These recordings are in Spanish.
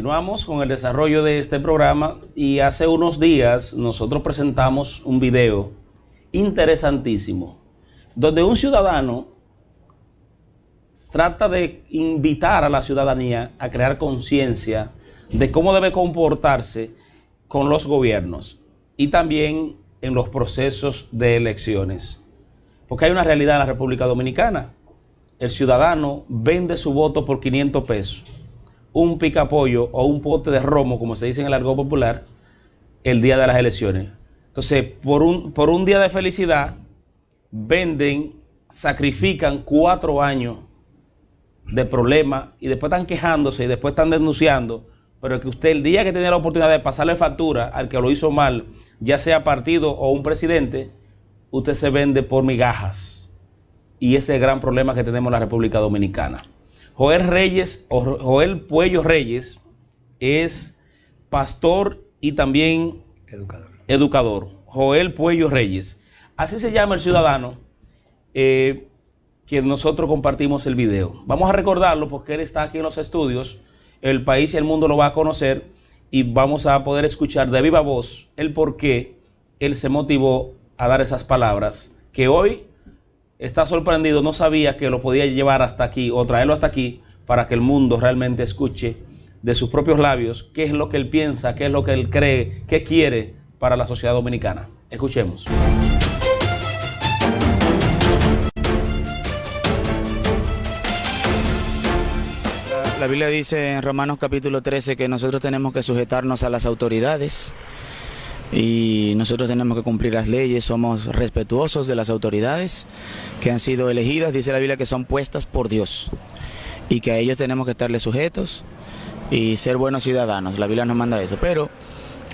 Continuamos con el desarrollo de este programa y hace unos días nosotros presentamos un video interesantísimo donde un ciudadano trata de invitar a la ciudadanía a crear conciencia de cómo debe comportarse con los gobiernos y también en los procesos de elecciones. Porque hay una realidad en la República Dominicana. El ciudadano vende su voto por 500 pesos, un picapollo o un pote de romo, como se dice en el argot popular, el día de las elecciones. Entonces, por un día de felicidad, venden, sacrifican 4 años de problemas y después están quejándose y después están denunciando, pero que usted el día que tenía la oportunidad de pasarle factura al que lo hizo mal, ya sea partido o un presidente, usted se vende por migajas. Y ese es el gran problema que tenemos en la República Dominicana. Joel Puello Reyes es pastor y también educador. Joel Puello Reyes. Así se llama el ciudadano que nosotros compartimos el video. Vamos a recordarlo porque él está aquí en los estudios. El país y el mundo lo va a conocer y vamos a poder escuchar de viva voz el por qué él se motivó a dar esas palabras que hoy está sorprendido, no sabía que lo podía llevar hasta aquí o traerlo hasta aquí para que el mundo realmente escuche de sus propios labios qué es lo que él piensa, qué es lo que él cree, qué quiere para la sociedad dominicana. Escuchemos. La Biblia dice en Romanos capítulo 13 que nosotros tenemos que sujetarnos a las autoridades y nosotros tenemos que cumplir las leyes, somos respetuosos de las autoridades que han sido elegidas, dice la Biblia que son puestas por Dios y que a ellos tenemos que estarles sujetos y ser buenos ciudadanos, la Biblia nos manda eso, pero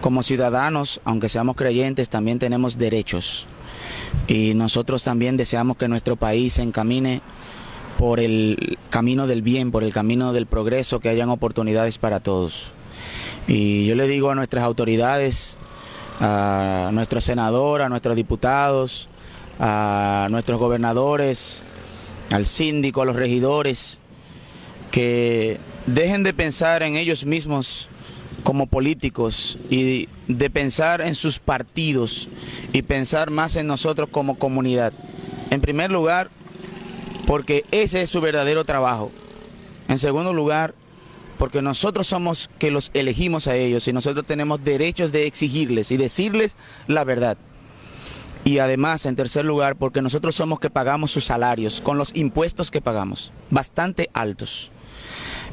como ciudadanos, aunque seamos creyentes, también tenemos derechos y nosotros también deseamos que nuestro país se encamine por el camino del bien, por el camino del progreso, que hayan oportunidades para todos. Y yo le digo a nuestras autoridades, a nuestro senador, a nuestros diputados, a nuestros gobernadores, al síndico, a los regidores, que dejen de pensar en ellos mismos como políticos y de pensar en sus partidos y pensar más en nosotros como comunidad. En primer lugar, porque ese es su verdadero trabajo. En segundo lugar, porque nosotros somos que los elegimos a ellos y nosotros tenemos derechos de exigirles y decirles la verdad. Y además, en tercer lugar, porque nosotros somos que pagamos sus salarios con los impuestos que pagamos, bastante altos.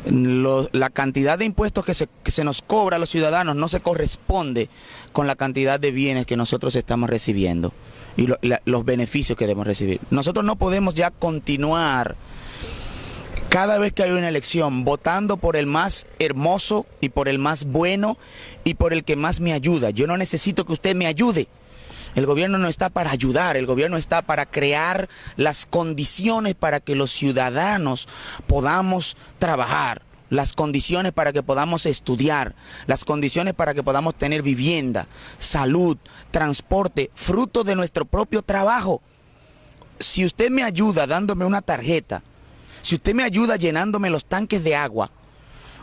La cantidad de impuestos que se nos cobra a los ciudadanos no se corresponde con la cantidad de bienes que nosotros estamos recibiendo y los beneficios que debemos recibir. Nosotros no podemos ya continuar cada vez que hay una elección votando por el más hermoso y por el más bueno y por el que más me ayuda. Yo no necesito que usted me ayude. El gobierno no está para ayudar, el gobierno está para crear las condiciones para que los ciudadanos podamos trabajar, las condiciones para que podamos estudiar, las condiciones para que podamos tener vivienda, salud, transporte, fruto de nuestro propio trabajo. Si usted me ayuda dándome una tarjeta, si usted me ayuda llenándome los tanques de agua,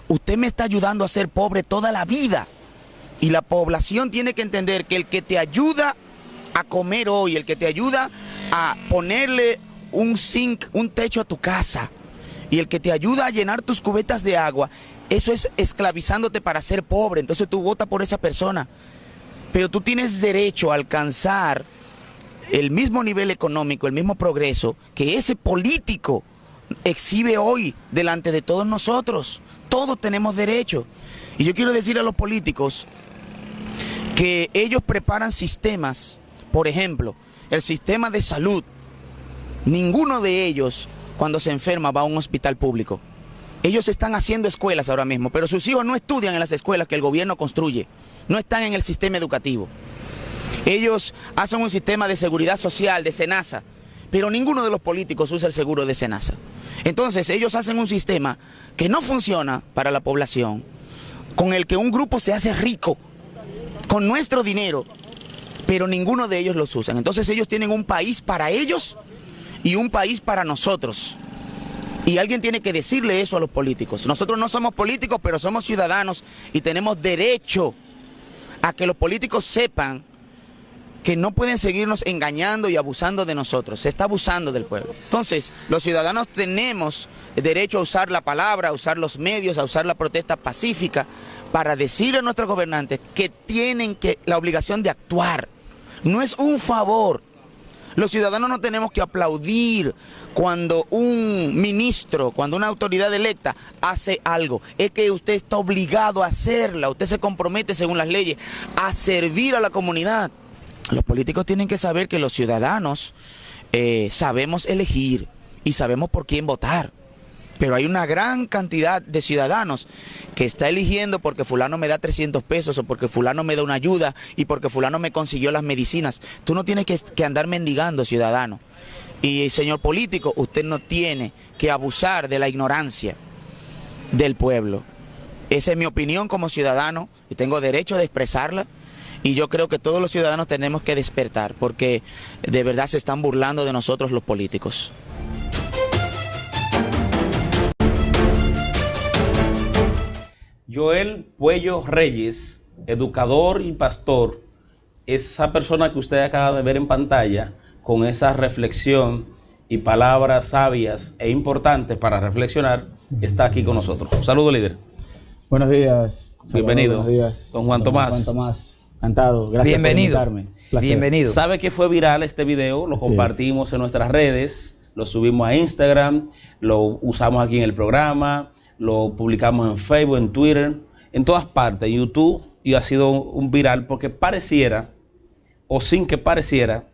usted me está ayudando a ser pobre toda la vida. Y la población tiene que entender que el que te ayuda a comer hoy, el que te ayuda a ponerle un zinc, un techo a tu casa, y el que te ayuda a llenar tus cubetas de agua, eso es esclavizándote para ser pobre. Entonces tú votas por esa persona. Pero tú tienes derecho a alcanzar el mismo nivel económico, el mismo progreso que ese político exhibe hoy delante de todos nosotros. Todos tenemos derecho. Y yo quiero decir a los políticos que ellos preparan sistemas, por ejemplo, el sistema de salud. Ninguno de ellos, cuando se enferma, va a un hospital público. Ellos están haciendo escuelas ahora mismo, pero sus hijos no estudian en las escuelas que el gobierno construye. No están en el sistema educativo. Ellos hacen un sistema de seguridad social, de SENASA, pero ninguno de los políticos usa el seguro de SENASA. Entonces ellos hacen un sistema que no funciona para la población, con el que un grupo se hace rico con nuestro dinero, pero ninguno de ellos los usan. Entonces ellos tienen un país para ellos y un país para nosotros. Y alguien tiene que decirle eso a los políticos. Nosotros no somos políticos, pero somos ciudadanos y tenemos derecho a que los políticos sepan que no pueden seguirnos engañando y abusando de nosotros. Se está abusando del pueblo. Entonces, los ciudadanos tenemos derecho a usar la palabra, a usar los medios, a usar la protesta pacífica para decirle a nuestros gobernantes que tienen la obligación de actuar. No es un favor. Los ciudadanos no tenemos que aplaudir cuando un ministro, cuando una autoridad electa hace algo. Es que usted está obligado a hacerla. Usted se compromete según las leyes a servir a la comunidad. Los políticos tienen que saber que los ciudadanos sabemos elegir y sabemos por quién votar. Pero hay una gran cantidad de ciudadanos que está eligiendo porque fulano me da 300 pesos o porque fulano me da una ayuda y porque fulano me consiguió las medicinas. Tú no tienes que andar mendigando, ciudadano. Y señor político, usted no tiene que abusar de la ignorancia del pueblo. Esa es mi opinión como ciudadano y tengo derecho de expresarla. Y yo creo que todos los ciudadanos tenemos que despertar porque de verdad se están burlando de nosotros los políticos. Joel Puello Reyes, educador y pastor, esa persona que usted acaba de ver en pantalla, con esa reflexión y palabras sabias e importantes para reflexionar, está aquí con nosotros. Saludos, líder. Buenos días. Bienvenido. Buenos días. Don Juan Tomás. Juan Tomás, encantado. Gracias por invitarme. Placer. Bienvenido. ¿Sabe que fue viral este video? Lo compartimos en nuestras redes, lo subimos a Instagram, lo usamos aquí en el programa, lo publicamos en Facebook, en Twitter, en todas partes, en YouTube, y ha sido un viral porque pareciera, o sin que pareciera,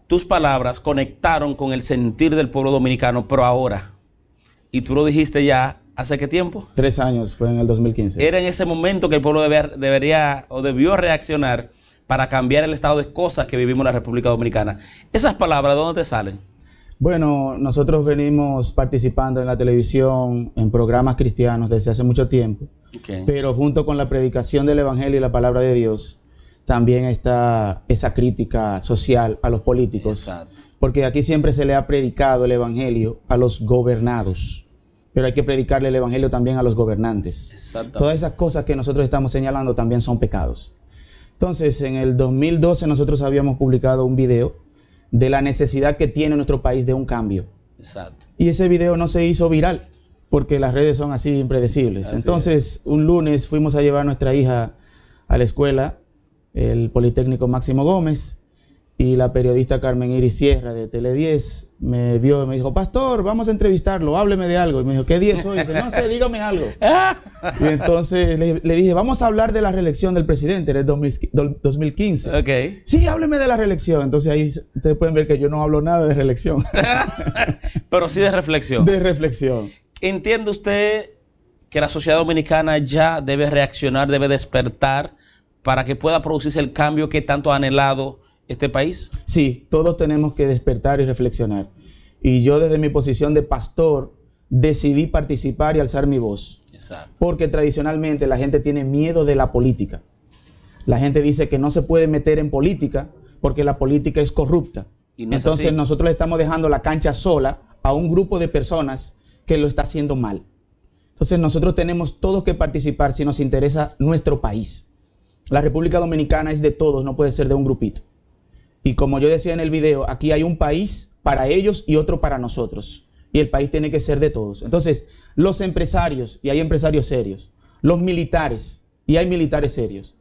tus palabras conectaron con el sentir del pueblo dominicano, pero ahora, y tú lo dijiste ya, ¿hace qué tiempo? 3 años, fue en el 2015. Era en ese momento que el pueblo debería o debió reaccionar para cambiar el estado de cosas que vivimos en la República Dominicana. Esas palabras, ¿de dónde te salen? Bueno, nosotros venimos participando en la televisión, en programas cristianos desde hace mucho tiempo, pero junto con la predicación del Evangelio y la palabra de Dios, también está esa crítica social a los políticos. Exacto. Porque aquí siempre se le ha predicado el Evangelio a los gobernados, pero hay que predicarle el Evangelio también a los gobernantes. Exactamente. Todas esas cosas que nosotros estamos señalando también son pecados. Entonces, en el 2012 nosotros habíamos publicado un video de la necesidad que tiene nuestro país de un cambio. Exacto. Y ese video no se hizo viral, porque las redes son así impredecibles. Así Entonces, un lunes fuimos a llevar a nuestra hija a la escuela, el Politécnico Máximo Gómez, y la periodista Carmen Iris Sierra de Tele 10 me vio y me dijo: pastor, vamos a entrevistarlo, hábleme de algo. Y me dijo: ¿qué día es hoy? Y dice: no sé, dígame algo. Y entonces le dije: vamos a hablar de la reelección del presidente en el 2015. Ok. Sí, hábleme de la reelección. Entonces ahí ustedes pueden ver que yo no hablo nada de reelección. Pero sí de reflexión. De reflexión. ¿Entiende usted que la sociedad dominicana ya debe reaccionar, debe despertar para que pueda producirse el cambio que tanto ha anhelado este país? Sí, todos tenemos que despertar y reflexionar. Y yo desde mi posición de pastor decidí participar y alzar mi voz. Exacto. Porque tradicionalmente la gente tiene miedo de la política. La gente dice que no se puede meter en política porque la política es corrupta. Y no es Entonces así. nosotros le estamos dejando la cancha sola a un grupo de personas que lo está haciendo mal. Entonces nosotros tenemos todos que participar si nos interesa nuestro país. La República Dominicana es de todos, no puede ser de un grupito. Y como yo decía en el video, aquí hay un país para ellos y otro para nosotros. Y el país tiene que ser de todos. Entonces, los empresarios, y hay empresarios serios, los militares, y hay militares serios,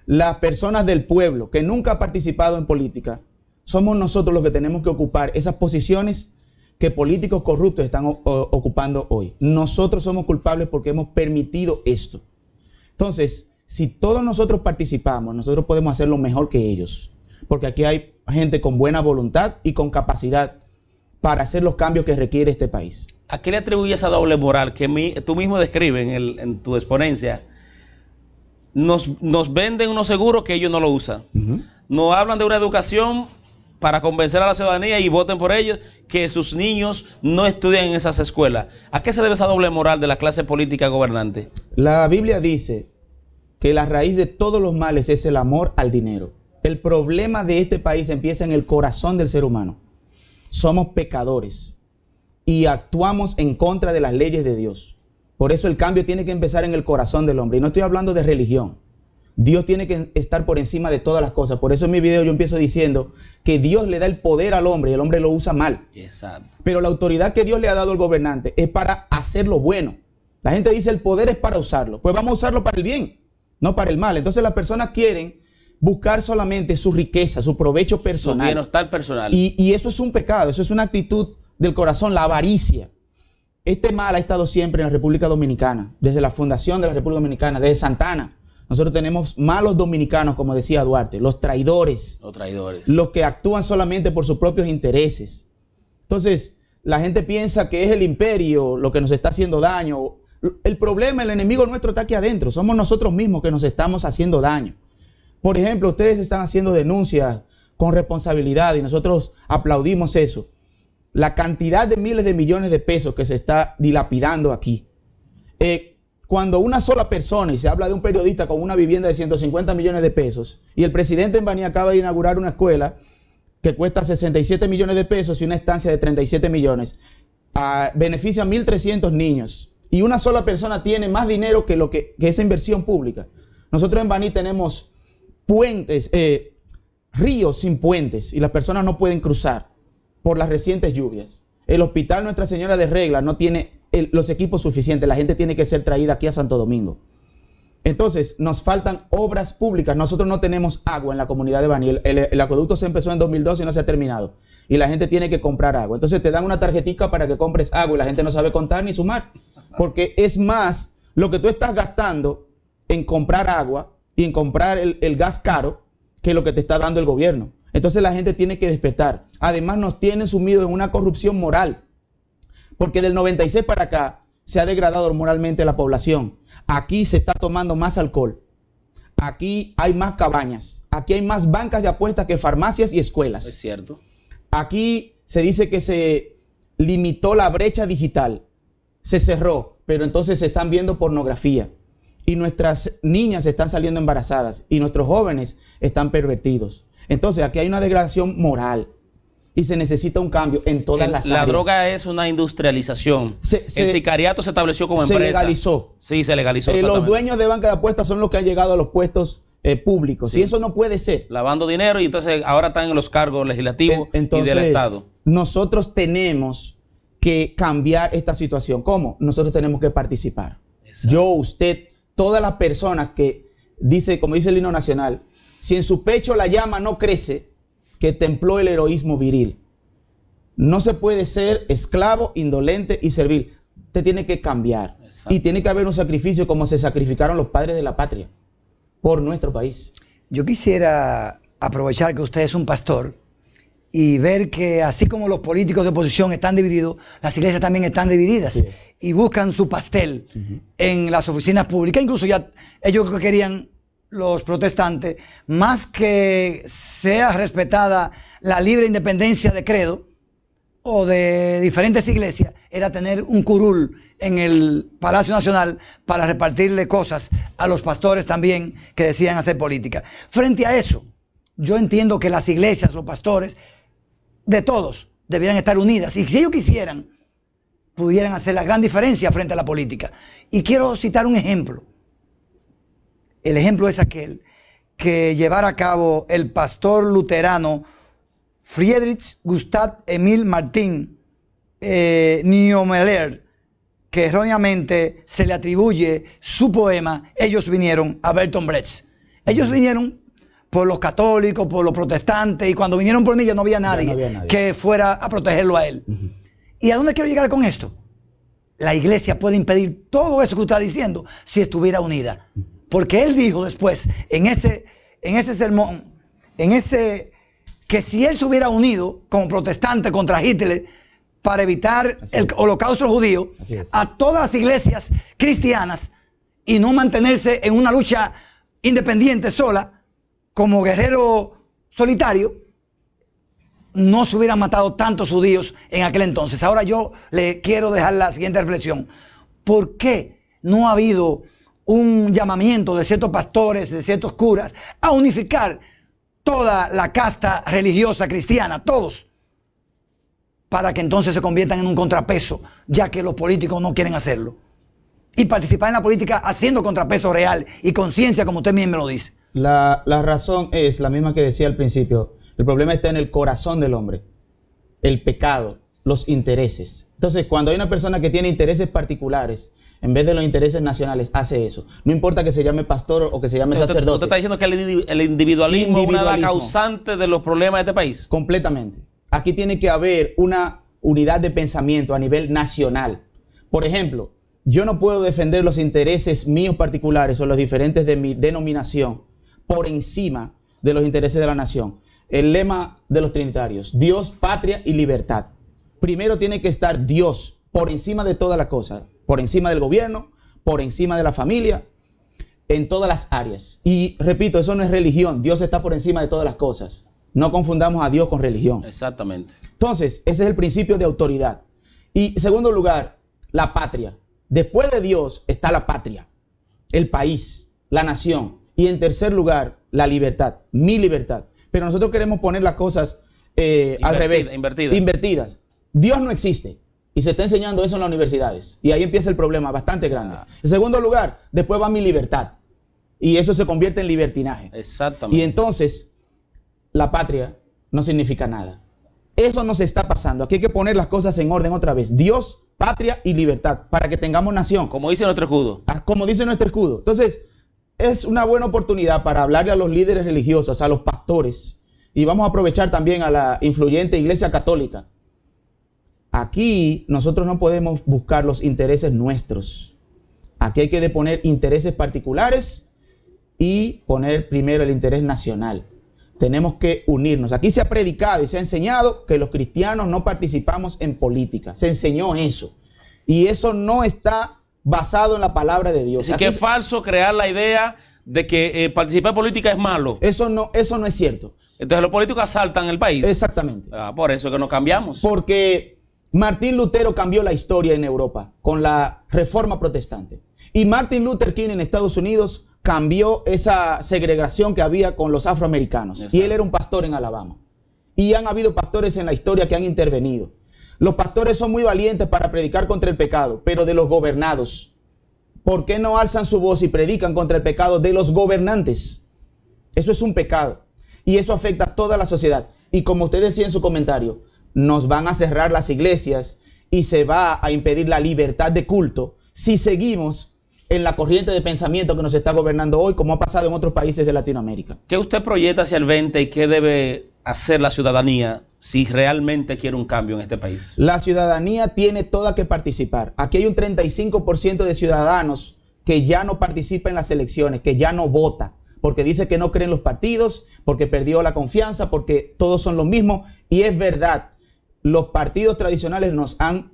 las personas del pueblo que nunca han participado en política, somos nosotros los que tenemos que ocupar esas posiciones que políticos corruptos están ocupando hoy. Nosotros somos culpables porque hemos permitido esto. Entonces, si todos nosotros participamos, nosotros podemos hacerlo mejor que ellos. Porque aquí hay gente con buena voluntad y con capacidad para hacer los cambios que requiere este país. ¿A qué le atribuyes esa doble moral que tú mismo describes en tu exponencia? Nos venden unos seguros que ellos no lo usan. Nos hablan de una educación para convencer a la ciudadanía y voten por ellos, que sus niños no estudian en esas escuelas. ¿A qué se debe esa doble moral de la clase política gobernante? La Biblia dice que la raíz de todos los males es el amor al dinero. El problema de este país empieza en el corazón del ser humano. Somos pecadores. y actuamos en contra de las leyes de Dios. Por eso el cambio tiene que empezar en el corazón del hombre. Y no estoy hablando de religión. Dios tiene que estar por encima de todas las cosas. Por eso en mi video yo empiezo diciendo que Dios le da el poder al hombre y el hombre lo usa mal. Exacto. Pero la autoridad que Dios le ha dado al gobernante es para hacer lo bueno. La gente dice el poder es para usarlo. Pues vamos a usarlo para el bien, no para el mal. Entonces las personas quieren buscar solamente su riqueza, su provecho personal. Su bienestar personal. Y eso es un pecado, eso es una actitud del corazón, la avaricia. Este mal ha estado siempre en la República Dominicana, desde la fundación de la República Dominicana, desde Santana. Nosotros tenemos malos dominicanos, como decía Duarte, los traidores. Los traidores. Los que actúan solamente por sus propios intereses. Entonces, la gente piensa que es el imperio lo que nos está haciendo daño. El problema, el enemigo nuestro está aquí adentro. Somos nosotros mismos que nos estamos haciendo daño. Por ejemplo, ustedes están haciendo denuncias con responsabilidad y nosotros aplaudimos eso. La cantidad de miles de millones de pesos que se está dilapidando aquí. Cuando una sola persona, y se habla de un periodista con una vivienda de 150 millones de pesos, y el presidente en Baní acaba de inaugurar una escuela que cuesta 67 millones de pesos y una estancia de 37 millones, beneficia a 1.300 niños, y una sola persona tiene más dinero que esa inversión pública. Nosotros en Baní tenemos puentes, ríos sin puentes, y las personas no pueden cruzar por las recientes lluvias. El hospital Nuestra Señora de Regla no tiene los equipos suficientes, la gente tiene que ser traída aquí a Santo Domingo. Entonces, nos faltan obras públicas. Nosotros no tenemos agua en la comunidad de Baní. El acueducto se empezó en 2012 y no se ha terminado. Y la gente tiene que comprar agua. Entonces te dan una tarjetica para que compres agua y la gente no sabe contar ni sumar. Porque es más lo que tú estás gastando en comprar agua y en comprar el gas caro que lo que te está dando el gobierno. Entonces la gente tiene que despertar. Además nos tienen sumidos en una corrupción moral. Porque del 96 para acá se ha degradado moralmente la población. Aquí se está tomando más alcohol. Aquí hay más cabañas. Aquí hay más bancas de apuestas que farmacias y escuelas. Es cierto. Aquí se dice que se limitó la brecha digital. Se cerró, pero entonces se están viendo pornografía. Y nuestras niñas están saliendo embarazadas. Y nuestros jóvenes están pervertidos. Entonces aquí hay una degradación moral. Y se necesita un cambio en todas las áreas. La droga es una industrialización. El sicariato se estableció como empresa. Se legalizó. Sí, se legalizó. Los dueños de banca de apuestas son los que han llegado a los puestos públicos. Sí. Y eso no puede ser. Lavando dinero y entonces ahora están en los cargos legislativos entonces, y del Estado. Nosotros tenemos que cambiar esta situación. ¿Cómo? Nosotros tenemos que participar. Exacto. Yo, usted, todas las personas que dice, como dice el himno nacional, si en su pecho la llama no crece, que templó el heroísmo viril. No se puede ser esclavo, indolente y servil. Usted tiene que cambiar. Exacto. Y tiene que haber un sacrificio como se sacrificaron los padres de la patria por nuestro país. Yo quisiera aprovechar que usted es un pastor y ver que así como los políticos de oposición están divididos, las iglesias también están divididas, sí, y buscan su pastel en las oficinas públicas. Incluso ya ellos querían, los protestantes, más que sea respetada la libre independencia de credo o de diferentes iglesias, era tener un curul en el Palacio Nacional para repartirle cosas a los pastores también que decían hacer política. Frente a eso, yo entiendo que las iglesias, los pastores, de todos, debieran estar unidas. Y si ellos quisieran, pudieran hacer la gran diferencia frente a la política. Y quiero citar un ejemplo. El ejemplo es aquel que llevara a cabo el pastor luterano Friedrich Gustav Emil Martin Niemöller, que erróneamente se le atribuye su poema Ellos vinieron a Bertolt Brecht. Ellos vinieron por los católicos, por los protestantes, y cuando vinieron por mí ya no había nadie, que fuera a protegerlo a él. ¿Y a dónde quiero llegar con esto? La iglesia puede impedir todo eso que usted está diciendo si estuviera unida. Porque él dijo después, en ese sermón, que si él se hubiera unido como protestante contra Hitler para evitar el holocausto judío, a todas las iglesias cristianas y no mantenerse en una lucha independiente sola, como guerrero solitario, no se hubieran matado tantos judíos en aquel entonces. Ahora yo le quiero dejar la siguiente reflexión. ¿Por qué no ha habido un llamamiento de ciertos pastores, de ciertos curas, a unificar toda la casta religiosa cristiana, todos, para que entonces se conviertan en un contrapeso, ya que los políticos no quieren hacerlo. Y participar en la política haciendo contrapeso real y conciencia, como usted mismo lo dice. La razón es la misma que decía al principio. El problema está en el corazón del hombre, el pecado, los intereses. Entonces, cuando hay una persona que tiene intereses particulares, en vez de los intereses nacionales, hace eso. No importa que se llame pastor o que se llame sacerdote. ¿Usted está diciendo que el individualismo es una de las causantes de los problemas de este país? Completamente. Aquí tiene que haber una unidad de pensamiento a nivel nacional. Por ejemplo, yo no puedo defender los intereses míos particulares o los diferentes de mi denominación por encima de los intereses de la nación. El lema de los trinitarios: Dios, patria y libertad. Primero tiene que estar Dios por encima de todas las cosas, por encima del gobierno, por encima de la familia, en todas las áreas. Y repito, eso no es religión. Dios está por encima de todas las cosas. No confundamos a Dios con religión. Exactamente. Entonces, ese es el principio de autoridad. Y en segundo lugar, la patria. Después de Dios está la patria, el país, la nación. Y en tercer lugar, la libertad, mi libertad. Pero nosotros queremos poner las cosas al revés, invertidas. Dios no existe. Y se está enseñando eso en las universidades. Y ahí empieza el problema bastante grande. En segundo lugar, después va mi libertad. Y eso se convierte en libertinaje. Exactamente. Y entonces, la patria no significa nada. Eso nos está pasando. Aquí hay que poner las cosas en orden otra vez. Dios, patria y libertad, para que tengamos nación. Como dice nuestro escudo. Como dice nuestro escudo. Entonces, es una buena oportunidad para hablarle a los líderes religiosos, a los pastores. Y vamos a aprovechar también a la influyente Iglesia Católica. Aquí nosotros no podemos buscar los intereses nuestros. Aquí hay que deponer intereses particulares y poner primero el interés nacional. Tenemos que unirnos. Aquí se ha predicado y se ha enseñado que los cristianos no participamos en política. Se enseñó eso. Y eso no está basado en la palabra de Dios. Así que es falso crear la idea de que participar en política es malo. Eso no es cierto. Entonces los políticos asaltan el país. Exactamente. Por eso es que nos cambiamos. Porque Martín Lutero cambió la historia en Europa con la Reforma Protestante. Y Martin Luther King en Estados Unidos cambió esa segregación que había con los afroamericanos. Exacto. Y él era un pastor en Alabama. Y han habido pastores en la historia que han intervenido. Los pastores son muy valientes para predicar contra el pecado, pero de los gobernados. ¿Por qué no alzan su voz y predican contra el pecado de los gobernantes? Eso es un pecado. Y eso afecta a toda la sociedad. Y como usted decía en su comentario, nos van a cerrar las iglesias y se va a impedir la libertad de culto si seguimos en la corriente de pensamiento que nos está gobernando hoy, como ha pasado en otros países de Latinoamérica. ¿Qué usted proyecta hacia el 20 y qué debe hacer la ciudadanía si realmente quiere un cambio en este país? La ciudadanía tiene toda que participar. Aquí hay un 35% de ciudadanos que ya no participa en las elecciones, que ya no vota, porque dice que no cree en los partidos, porque perdió la confianza, porque todos son lo mismo. Y es verdad, los partidos tradicionales nos han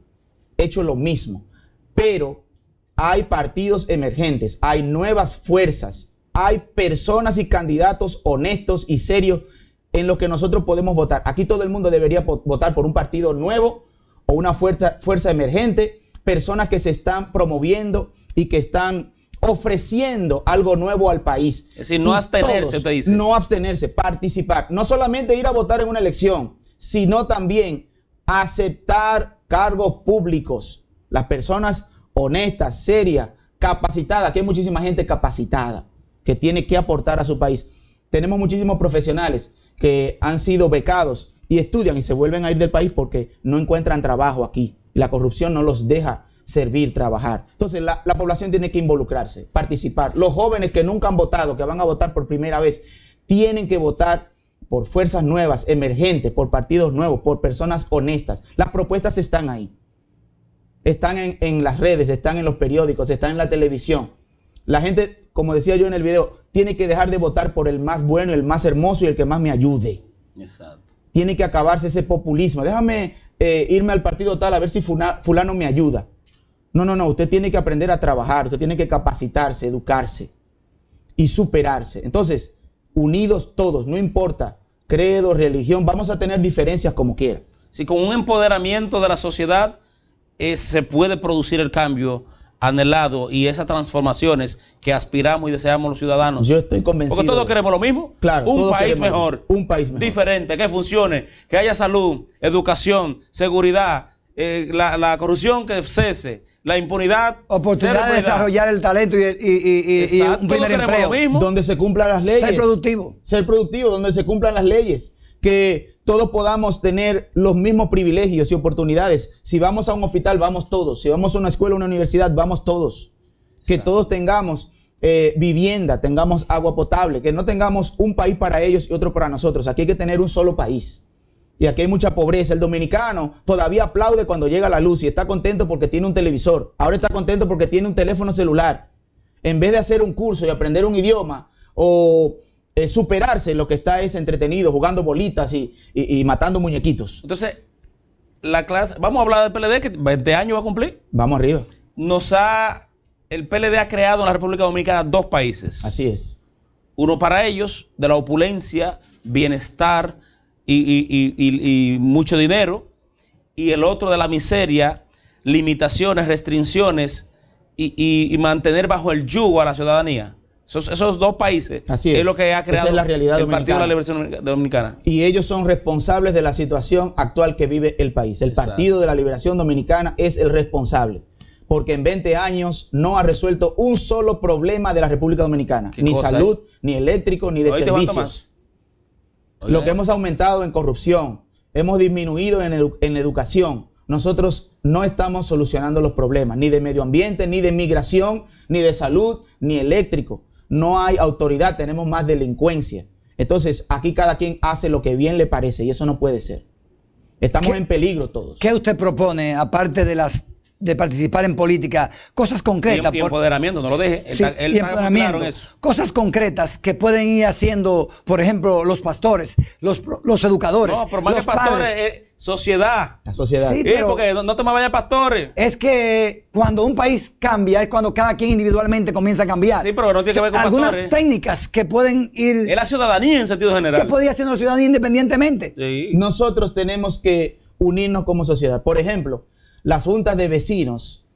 hecho lo mismo, pero hay partidos emergentes, hay nuevas fuerzas, hay personas y candidatos honestos y serios en los que nosotros podemos votar. Aquí todo el mundo debería votar por un partido nuevo o una fuerza emergente, personas que se están promoviendo y que están ofreciendo algo nuevo al país. Es decir, no abstenerse, usted dice. No abstenerse, participar. No solamente ir a votar en una elección, sino también aceptar cargos públicos. Las personas honestas, serias, capacitadas. Aquí hay muchísima gente capacitada que tiene que aportar a su país. Tenemos muchísimos profesionales que han sido becados y estudian y se vuelven a ir del país porque no encuentran trabajo aquí. La corrupción no los deja servir, trabajar. Entonces la población tiene que involucrarse, participar. Los jóvenes que nunca han votado, que van a votar por primera vez, tienen que votar por fuerzas nuevas, emergentes, por partidos nuevos, por personas honestas. Las propuestas están ahí. Están en las redes, están en los periódicos, están en la televisión. La gente, como decía yo en el video, tiene que dejar de votar por el más bueno, el más hermoso y el que más me ayude. Exacto. Tiene que acabarse ese populismo. Déjame irme al partido tal a ver si fulano me ayuda. No. Usted tiene que aprender a trabajar, usted tiene que capacitarse, educarse y superarse. Entonces, unidos todos, no importa credo, religión, vamos a tener diferencias como quiera. Si con un empoderamiento de la sociedad se puede producir el cambio anhelado y esas transformaciones que aspiramos y deseamos los ciudadanos? Yo estoy convencido. Porque todos queremos lo mismo. Claro, un país mejor. Un país mejor. Diferente, que funcione, que haya salud, educación, seguridad, la corrupción que cese, la impunidad. Oportunidad de desarrollar el talento y un primer empleo. Donde se cumplan las leyes. Ser productivo. Ser productivo, donde se cumplan las leyes. Que todos podamos tener los mismos privilegios y oportunidades. Si vamos a un hospital, vamos todos. Si vamos a una escuela o una universidad, vamos todos. Que todos tengamos vivienda, tengamos agua potable, que no tengamos un país para ellos y otro para nosotros. Aquí hay que tener un solo país. Y aquí hay mucha pobreza. El dominicano todavía aplaude cuando llega la luz y está contento porque tiene un televisor. Ahora está contento porque tiene un teléfono celular. En vez de hacer un curso y aprender un idioma o superarse, lo que está es entretenido, jugando bolitas y matando muñequitos. Entonces, la clase, vamos a hablar del PLD, que 20 años va a cumplir. Vamos arriba. El PLD ha creado en la República Dominicana 2 países. Así es. Uno para ellos, de la opulencia, bienestar y mucho dinero. Y el otro de la miseria, limitaciones, restricciones y mantener bajo el yugo a la ciudadanía. Esos 2 países es lo que ha creado es la realidad el Partido de la Liberación Dominicana. Y ellos son responsables de la situación actual que vive el país. El Partido de la Liberación Dominicana es el responsable. Porque en 20 años no ha resuelto un solo problema de la República Dominicana. Ni salud, ni eléctrico, ni de servicios. Lo que hemos aumentado en corrupción, hemos disminuido en educación. Nosotros no estamos solucionando los problemas, ni de medio ambiente, ni de migración, ni de salud, ni eléctrico. No hay autoridad, tenemos más delincuencia. Entonces, aquí cada quien hace lo que bien le parece y eso no puede ser. Estamos en peligro todos. ¿Qué usted propone, aparte de participar en política, cosas concretas? Y empoderamiento, no lo deje. Él empoderamiento, claro en eso. Cosas concretas que pueden ir haciendo, por ejemplo, los pastores, los educadores. No, pero más que pastores, sociedad. La sociedad. Sí, pero porque no te me vayas pastores. Es que cuando un país cambia, es cuando cada quien individualmente comienza a cambiar. Sí, pero no tiene que ver con algunas pastores. Técnicas que pueden ir. Es la ciudadanía en sentido general. ¿Qué puede ir haciendo la ciudadanía independientemente? Sí. Nosotros tenemos que unirnos como sociedad. Por ejemplo, las juntas de vecinos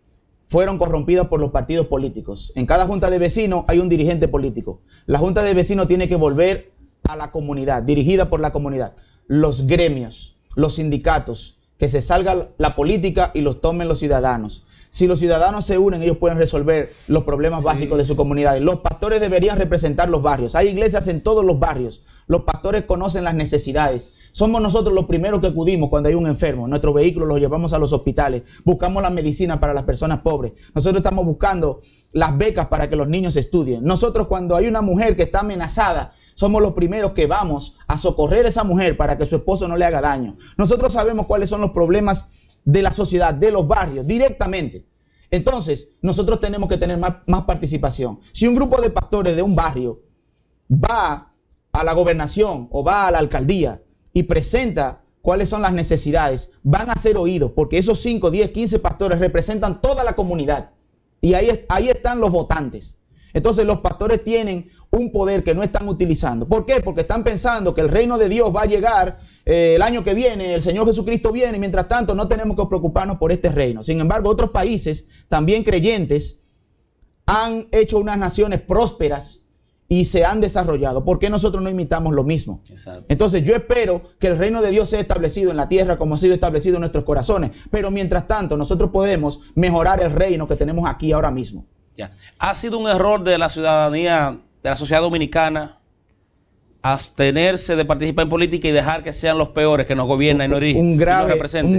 fueron corrompidas por los partidos políticos. En cada junta de vecinos hay un dirigente político. La junta de vecinos tiene que volver a la comunidad, dirigida por la comunidad. Los gremios, los sindicatos, que se salga la política y los tomen los ciudadanos. Si los ciudadanos se unen, ellos pueden resolver los problemas básicos de su comunidad. Los pastores deberían representar los barrios. Hay iglesias en todos los barrios. Los pastores conocen las necesidades. Somos nosotros los primeros que acudimos cuando hay un enfermo. Nuestros vehículos los llevamos a los hospitales. Buscamos la medicina para las personas pobres. Nosotros estamos buscando las becas para que los niños estudien. Nosotros, cuando hay una mujer que está amenazada, somos los primeros que vamos a socorrer a esa mujer para que su esposo no le haga daño. Nosotros sabemos cuáles son los problemas de la sociedad, de los barrios, directamente. Entonces, nosotros tenemos que tener más participación. Si un grupo de pastores de un barrio va a la gobernación o va a la alcaldía y presenta cuáles son las necesidades, van a ser oídos, porque esos 5, 10, 15 pastores representan toda la comunidad. Y ahí están los votantes. Entonces los pastores tienen un poder que no están utilizando. ¿Por qué? Porque están pensando que el reino de Dios va a llegar el año que viene, el Señor Jesucristo viene, y mientras tanto no tenemos que preocuparnos por este reino. Sin embargo, otros países, también creyentes, han hecho unas naciones prósperas y se han desarrollado. ¿Por qué nosotros no imitamos lo mismo? Exacto. Entonces yo espero que el reino de Dios sea establecido en la tierra como ha sido establecido en nuestros corazones. Pero mientras tanto, nosotros podemos mejorar el reino que tenemos aquí ahora mismo. Ya. ¿Ha sido un error de la ciudadanía, de la sociedad dominicana, abstenerse de participar en política y dejar que sean los peores que nos gobiernan y nos dirigen? Un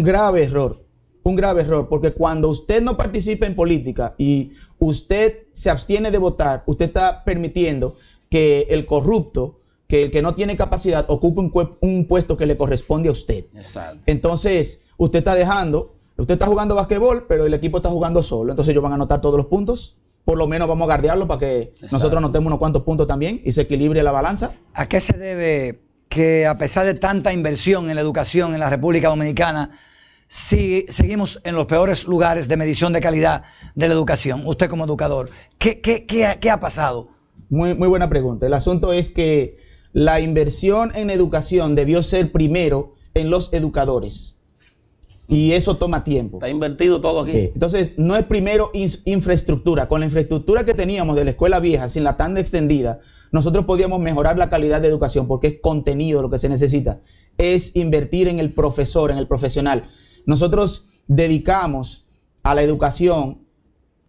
grave error, porque cuando usted no participa en política y usted se abstiene de votar, usted está permitiendo que el corrupto, que el que no tiene capacidad, ocupe un puesto que le corresponde a usted. Exacto. Entonces, usted está jugando basquetbol, pero el equipo está jugando solo. Entonces ellos van a anotar todos los puntos. Por lo menos vamos a guardarlo para que nosotros anotemos unos cuantos puntos también y se equilibre la balanza. ¿A qué se debe que, a pesar de tanta inversión en la educación en la República Dominicana, seguimos en los peores lugares de medición de calidad de la educación? Usted como educador, ¿qué ha pasado? Muy buena pregunta. El asunto es que la inversión en educación debió ser primero en los educadores. Y eso toma tiempo. Está invertido todo aquí. Entonces, no es primero infraestructura. Con la infraestructura que teníamos de la escuela vieja, sin la tanda extendida, nosotros podíamos mejorar la calidad de educación, porque es contenido lo que se necesita. Es invertir en el profesor, en el profesional. Nosotros dedicamos a la educación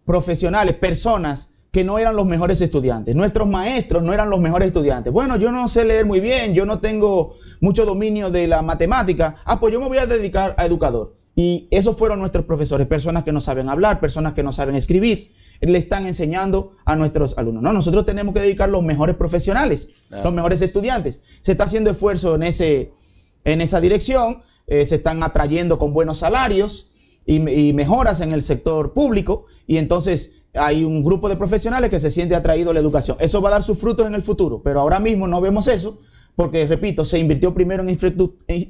profesionales, personas que no eran los mejores estudiantes. Nuestros maestros no eran los mejores estudiantes. Bueno, yo no sé leer muy bien, yo no tengo mucho dominio de la matemática. Pues yo me voy a dedicar a educador. Y esos fueron nuestros profesores, personas que no saben hablar, personas que no saben escribir. Le están enseñando a nuestros alumnos. No, nosotros tenemos que dedicar los mejores profesionales, los mejores estudiantes. Se está haciendo esfuerzo en esa dirección, se están atrayendo con buenos salarios y mejoras en el sector público, y entonces hay un grupo de profesionales que se siente atraído a la educación. Eso va a dar sus frutos en el futuro, pero ahora mismo no vemos eso, porque, repito, se invirtió primero en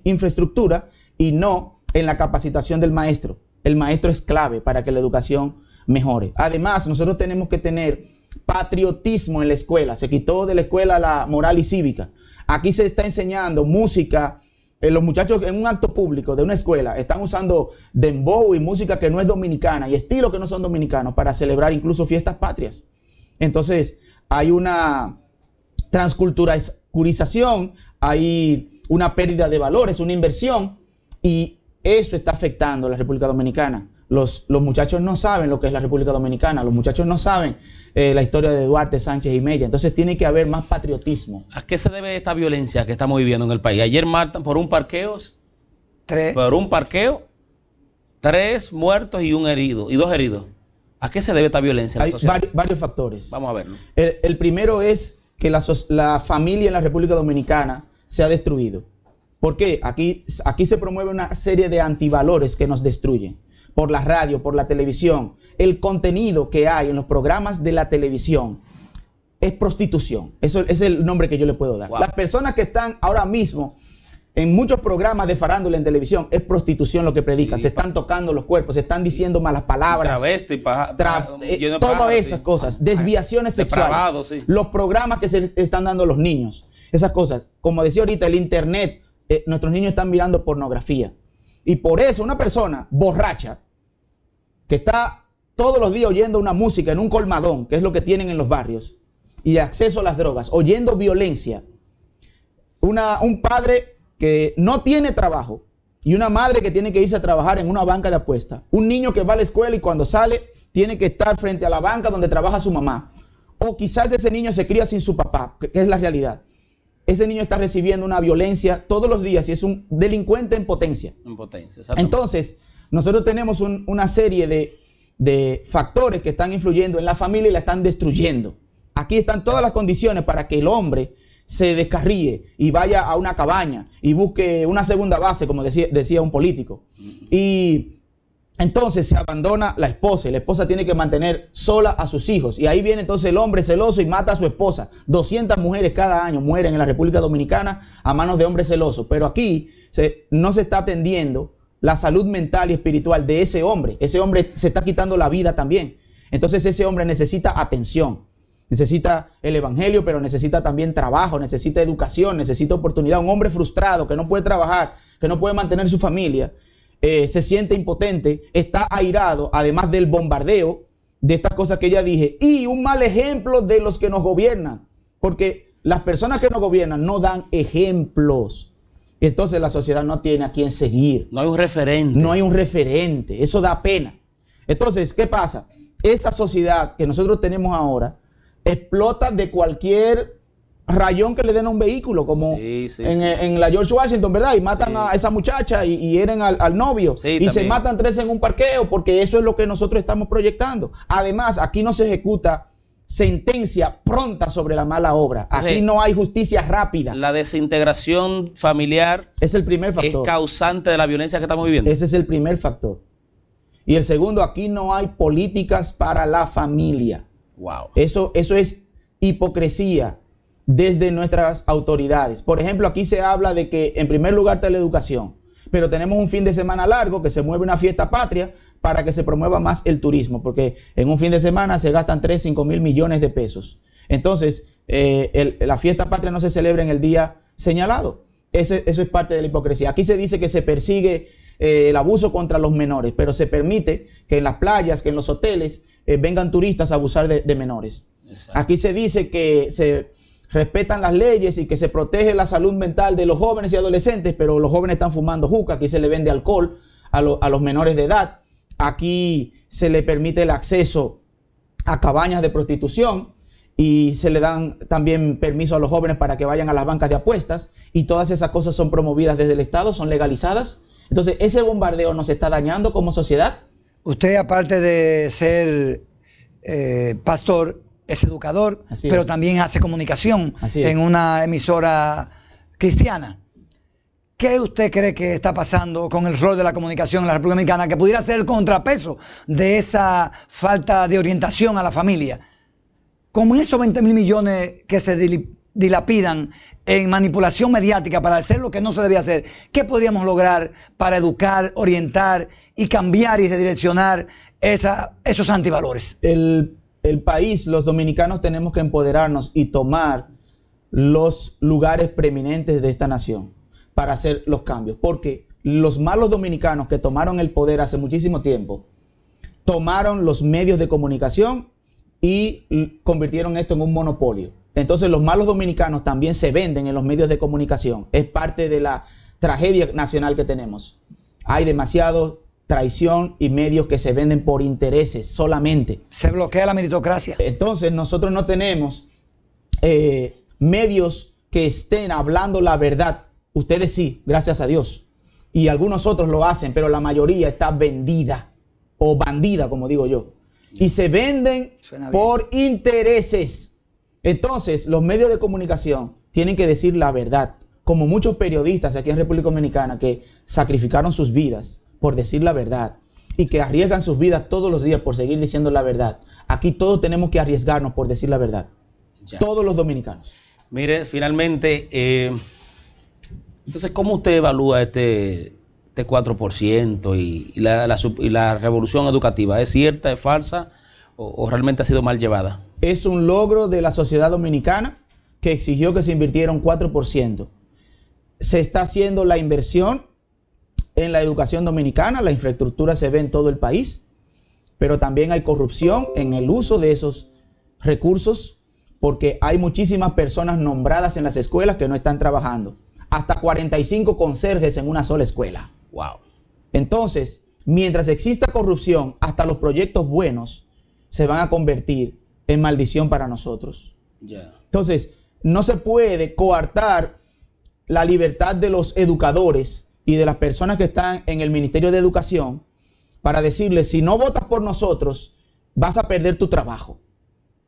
infraestructura y no en la capacitación del maestro. El maestro es clave para que la educación mejore. Además, nosotros tenemos que tener patriotismo en la escuela. Se quitó de la escuela la moral y cívica. Aquí se está enseñando música. Los muchachos en un acto público de una escuela están usando dembow y música que no es dominicana y estilos que no son dominicanos para celebrar incluso fiestas patrias. Entonces, hay una transculturalización, hay una pérdida de valores, una inversión, y eso está afectando a la República Dominicana. Los muchachos no saben lo que es la República Dominicana, los muchachos no saben la historia de Duarte, Sánchez y Mella. Entonces tiene que haber más patriotismo. ¿A qué se debe esta violencia que estamos viviendo en el país? Ayer matan por un parqueo, 3 muertos y 1 herido, y 2 heridos. ¿A qué se debe esta violencia en la sociedad? Hay varios factores. Vamos a verlo. El primero es que la familia en la República Dominicana se ha destruido. ¿Por qué? Aquí se promueve una serie de antivalores que nos destruyen. Por la radio, por la televisión. El contenido que hay en los programas de la televisión es prostitución. Eso es el nombre que yo le puedo dar. Wow. Las personas que están ahora mismo en muchos programas de farándula en televisión, es prostitución lo que predican. Se están tocando los cuerpos, se están diciendo malas palabras. Travesti, todas esas cosas. Desviaciones sexuales. Sí. Los programas que se están dando a los niños. Esas cosas. Como decía ahorita, el internet. Nuestros niños están mirando pornografía. Y por eso una persona borracha que está todos los días oyendo una música en un colmadón, que es lo que tienen en los barrios, y acceso a las drogas, oyendo violencia, un padre que no tiene trabajo y una madre que tiene que irse a trabajar en una banca de apuestas, un niño que va a la escuela y cuando sale tiene que estar frente a la banca donde trabaja su mamá, o quizás ese niño se cría sin su papá, que es la realidad. Ese niño está recibiendo una violencia todos los días y es un delincuente en potencia. Entonces, nosotros tenemos una serie de factores que están influyendo en la familia y la están destruyendo. Aquí están todas las condiciones para que el hombre se descarríe y vaya a una cabaña y busque una segunda base, como decía un político. Y entonces se abandona la esposa y la esposa tiene que mantener sola a sus hijos. Y ahí viene entonces el hombre celoso y mata a su esposa. 200 mujeres cada año mueren en la República Dominicana a manos de hombres celosos. Pero aquí no se está atendiendo la salud mental y espiritual de ese hombre. Ese hombre se está quitando la vida también. Entonces ese hombre necesita atención. Necesita el evangelio, pero necesita también trabajo, necesita educación, necesita oportunidad. Un hombre frustrado que no puede trabajar, que no puede mantener su familia, se siente impotente, está airado, además del bombardeo de estas cosas que ya dije, y un mal ejemplo de los que nos gobiernan, porque las personas que nos gobiernan no dan ejemplos. Entonces la sociedad no tiene a quién seguir. No hay un referente. No hay un referente. Eso da pena. Entonces, ¿qué pasa? Esa sociedad que nosotros tenemos ahora explota de cualquier rayón que le den a un vehículo, como en la George Washington, ¿verdad? Y matan a esa muchacha y hieren al novio. Y también se matan 3 en un parqueo, porque eso es lo que nosotros estamos proyectando. Además, aquí no se ejecuta sentencia pronta sobre la mala obra. Aquí no hay justicia rápida. La desintegración familiar es el primer factor. Es causante de la violencia que estamos viviendo. Ese es el primer factor. Y el segundo, aquí no hay políticas para la familia. Wow. Eso es hipocresía desde nuestras autoridades. Por ejemplo, aquí se habla de que en primer lugar está la educación, pero tenemos un fin de semana largo que se mueve una fiesta patria para que se promueva más el turismo, porque en un fin de semana se gastan 5 mil millones de pesos. Entonces, la fiesta patria no se celebra en el día señalado. Eso es parte de la hipocresía. Aquí se dice que se persigue el abuso contra los menores, pero se permite que en las playas, que en los hoteles vengan turistas a abusar de menores. Exacto. Aquí se dice que se respetan las leyes y que se protege la salud mental de los jóvenes y adolescentes, pero los jóvenes están fumando juca, aquí se le vende alcohol a los menores de edad, aquí se le permite el acceso a cabañas de prostitución y se le dan también permiso a los jóvenes para que vayan a las bancas de apuestas, y todas esas cosas son promovidas desde el Estado, son legalizadas. Entonces, ese bombardeo nos está dañando como sociedad. Usted, aparte de ser pastor, es educador, pero también hace comunicación en una emisora cristiana. ¿Qué usted cree que está pasando con el rol de la comunicación en la República Dominicana, que pudiera ser el contrapeso de esa falta de orientación a la familia? Como esos 20.000 millones que se dilapidan en manipulación mediática para hacer lo que no se debe hacer, ¿qué podríamos lograr para educar, orientar y cambiar y redireccionar esos antivalores? El país, los dominicanos tenemos que empoderarnos y tomar los lugares preeminentes de esta nación para hacer los cambios, porque los malos dominicanos que tomaron el poder hace muchísimo tiempo, tomaron los medios de comunicación y convirtieron esto en un monopolio. Entonces los malos dominicanos también se venden en los medios de comunicación. Es parte de la tragedia nacional que tenemos. Hay demasiado traición y medios que se venden por intereses solamente. Se bloquea la meritocracia. Entonces nosotros no tenemos medios que estén hablando la verdad. Ustedes sí, gracias a Dios. Y algunos otros lo hacen, pero la mayoría está vendida o bandida, como digo yo. Y se venden por intereses. Entonces, los medios de comunicación tienen que decir la verdad, como muchos periodistas aquí en República Dominicana que sacrificaron sus vidas por decir la verdad y que arriesgan sus vidas todos los días por seguir diciendo la verdad. Aquí todos tenemos que arriesgarnos por decir la verdad. Ya. Todos los dominicanos. Mire, finalmente, entonces, ¿cómo usted evalúa este 4% y la revolución educativa? ¿Es cierta, es falsa o realmente ha sido mal llevada? Es un logro de la sociedad dominicana que exigió que se invirtiera un 4%. Se está haciendo la inversión en la educación dominicana, la infraestructura se ve en todo el país, pero también hay corrupción en el uso de esos recursos, porque hay muchísimas personas nombradas en las escuelas que no están trabajando. Hasta 45 conserjes en una sola escuela. Wow. Entonces, mientras exista corrupción, hasta los proyectos buenos se van a convertir en maldición para nosotros. Yeah. Entonces, no se puede coartar la libertad de los educadores y de las personas que están en el Ministerio de Educación para decirles, si no votas por nosotros, vas a perder tu trabajo.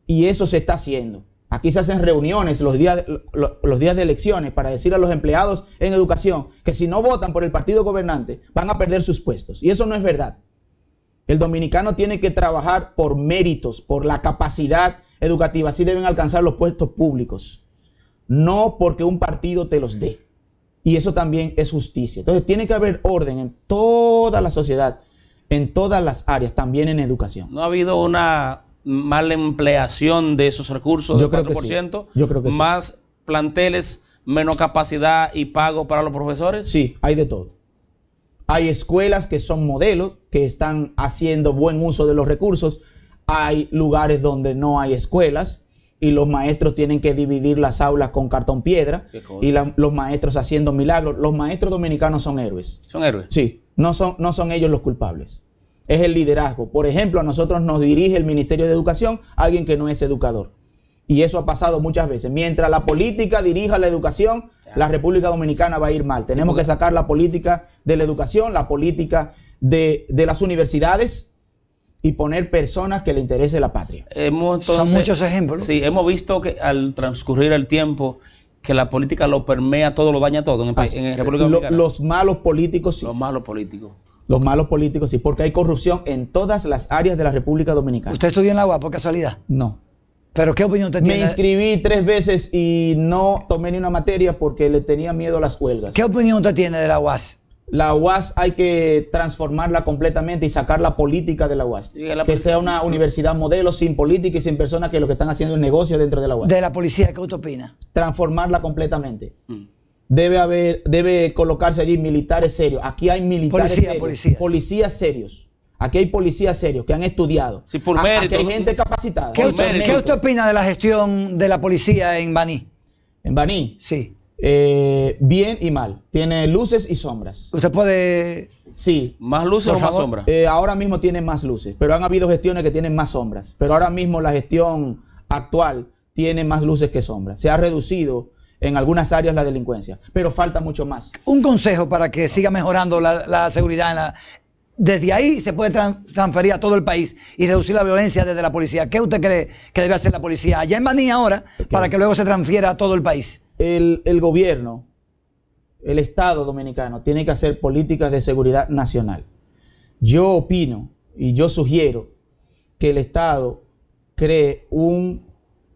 Y eso se está haciendo. Aquí se hacen reuniones los días de elecciones para decir a los empleados en educación que si no votan por el partido gobernante van a perder sus puestos. Y eso no es verdad. El dominicano tiene que trabajar por méritos, por la capacidad educativa. Así deben alcanzar los puestos públicos. No porque un partido te los dé. Y eso también es justicia. Entonces tiene que haber orden en toda la sociedad, en todas las áreas, también en educación. ¿No ha habido una mala empleación de esos recursos del 4%? Yo creo que sí. ¿Más planteles, menos capacidad y pago para los profesores? Sí, hay de todo. Hay escuelas que son modelos, que están haciendo buen uso de los recursos. Hay lugares donde no hay escuelas y los maestros tienen que dividir las aulas con cartón piedra y los maestros haciendo milagros. Los maestros dominicanos son héroes. ¿Son héroes? Sí, no son ellos los culpables. Es el liderazgo. Por ejemplo, a nosotros nos dirige el Ministerio de Educación alguien que no es educador. Y eso ha pasado muchas veces. Mientras la política dirija la educación, la República Dominicana va a ir mal. Tenemos que sacar la política de la educación, la política de las universidades y poner personas que le interese la patria. Son muchos ejemplos. Sí, hemos visto que al transcurrir el tiempo que la política lo permea todo, lo daña todo en la República Dominicana. Los malos políticos sí. Los malos políticos. Los malos políticos sí, porque hay corrupción en todas las áreas de la República Dominicana. ¿Usted estudió en la UAS por casualidad? No. ¿Pero qué opinión usted tiene? Me inscribí 3 veces y no tomé ni una materia porque le tenía miedo a las huelgas. ¿Qué opinión usted tiene de la UAS? La UAS hay que transformarla completamente y sacar la política de la UAS. Que sea una universidad modelo sin política y sin personas que lo que están haciendo es negocio dentro de la UAS. ¿De la policía qué usted opina? Transformarla completamente. debe colocarse allí militares serios. Aquí hay militares serios, policías serios. Aquí hay policías serios que han estudiado. Sí, por mérito. Aquí hay gente capacitada. ¿Qué usted opina de la gestión de la policía en Baní? ¿En Baní? Sí. Bien y mal. Tiene luces y sombras. ¿Usted puede...? Sí. ¿Más luces o más sombras? Ahora mismo tienen más luces, pero han habido gestiones que tienen más sombras. Pero ahora mismo la gestión actual tiene más luces que sombras. Se ha reducido en algunas áreas la delincuencia, pero falta mucho más. Un consejo para que siga mejorando la seguridad. Desde ahí se puede transferir a todo el país y reducir la violencia desde la policía. ¿Qué usted cree que debe hacer la policía allá en Baní ahora para que luego se transfiera a todo el país? El gobierno, el Estado dominicano tiene que hacer políticas de seguridad nacional. Yo opino y yo sugiero que el Estado cree un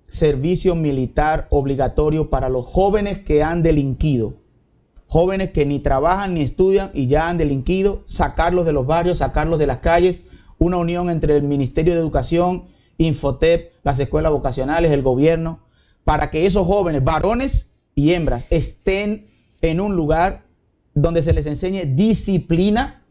servicio militar obligatorio para los jóvenes que han delinquido. Jóvenes que ni trabajan ni estudian y ya han delinquido, sacarlos de los barrios, sacarlos de las calles, una unión entre el Ministerio de Educación, Infotep, las escuelas vocacionales, el gobierno, para que esos jóvenes, varones y hembras, estén en un lugar donde se les enseñe disciplina,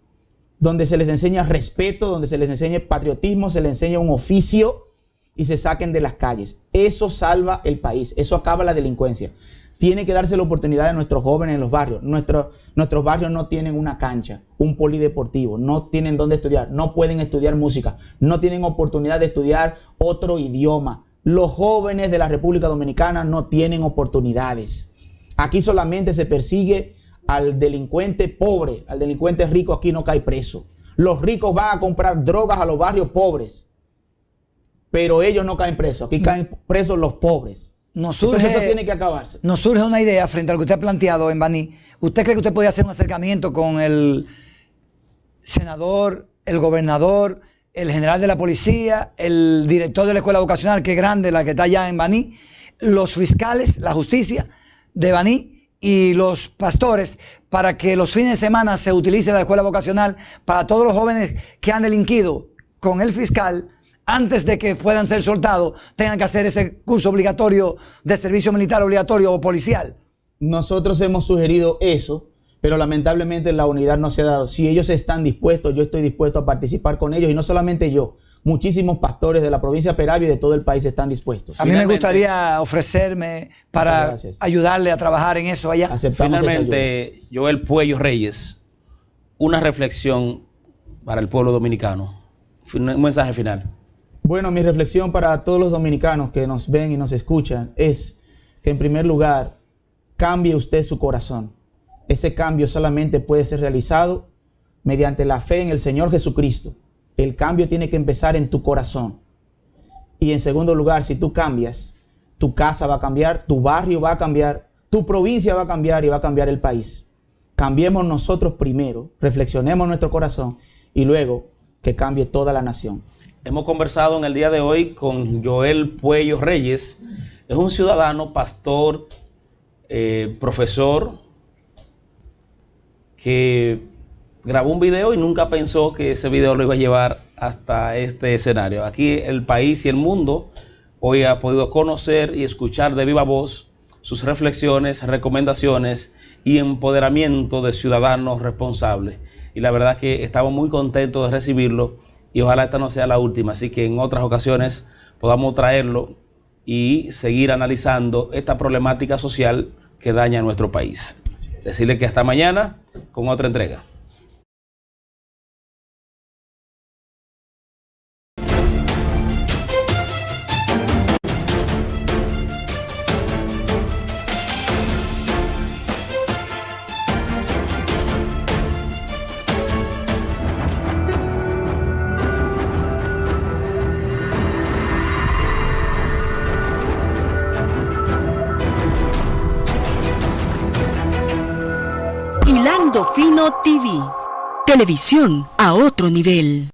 donde se les enseñe respeto, donde se les enseñe patriotismo, se les enseñe un oficio y se saquen de las calles. Eso salva el país, eso acaba la delincuencia. Tiene que darse la oportunidad a nuestros jóvenes en los barrios. Nuestros barrios no tienen una cancha, un polideportivo, no tienen dónde estudiar, no pueden estudiar música, no tienen oportunidad de estudiar otro idioma. Los jóvenes de la República Dominicana no tienen oportunidades. Aquí solamente se persigue al delincuente pobre, al delincuente rico aquí no cae preso. Los ricos van a comprar drogas a los barrios pobres, pero ellos no caen presos, aquí caen presos los pobres. Entonces eso tiene que acabarse. Nos surge una idea frente a lo que usted ha planteado en Baní. ¿Usted cree que usted podría hacer un acercamiento con el senador, el gobernador, el general de la policía, el director de la escuela vocacional, que es grande, la que está allá en Baní, los fiscales, la justicia de Baní y los pastores, para que los fines de semana se utilice la escuela vocacional para todos los jóvenes que han delinquido con el fiscal? Antes de que puedan ser soltados, tengan que hacer ese curso obligatorio de servicio militar obligatorio o policial. Nosotros hemos sugerido eso, pero lamentablemente la unidad no se ha dado. Si ellos están dispuestos, yo estoy dispuesto a participar con ellos, y no solamente yo, muchísimos pastores de la provincia de Peravia y de todo el país están dispuestos. A mí me gustaría ofrecerme para ayudarle a trabajar en eso allá. Finalmente, Joel Puello Reyes, una reflexión para el pueblo dominicano, un mensaje final. Bueno, mi reflexión para todos los dominicanos que nos ven y nos escuchan es que, en primer lugar, cambie usted su corazón. Ese cambio solamente puede ser realizado mediante la fe en el Señor Jesucristo. El cambio tiene que empezar en tu corazón. Y en segundo lugar, si tú cambias, tu casa va a cambiar, tu barrio va a cambiar, tu provincia va a cambiar y va a cambiar el país. Cambiemos nosotros primero, reflexionemos nuestro corazón y luego que cambie toda la nación. Hemos conversado en el día de hoy con Joel Puello Reyes. Es un ciudadano, pastor, profesor, que grabó un video y nunca pensó que ese video lo iba a llevar hasta este escenario. Aquí el país y el mundo hoy ha podido conocer y escuchar de viva voz sus reflexiones, recomendaciones y empoderamiento de ciudadanos responsables. Y la verdad que estamos muy contentos de recibirlo. Y ojalá esta no sea la última, así que en otras ocasiones podamos traerlo y seguir analizando esta problemática social que daña a nuestro país. Decirle que hasta mañana con otra entrega. Hilando Fino TV. Televisión a otro nivel.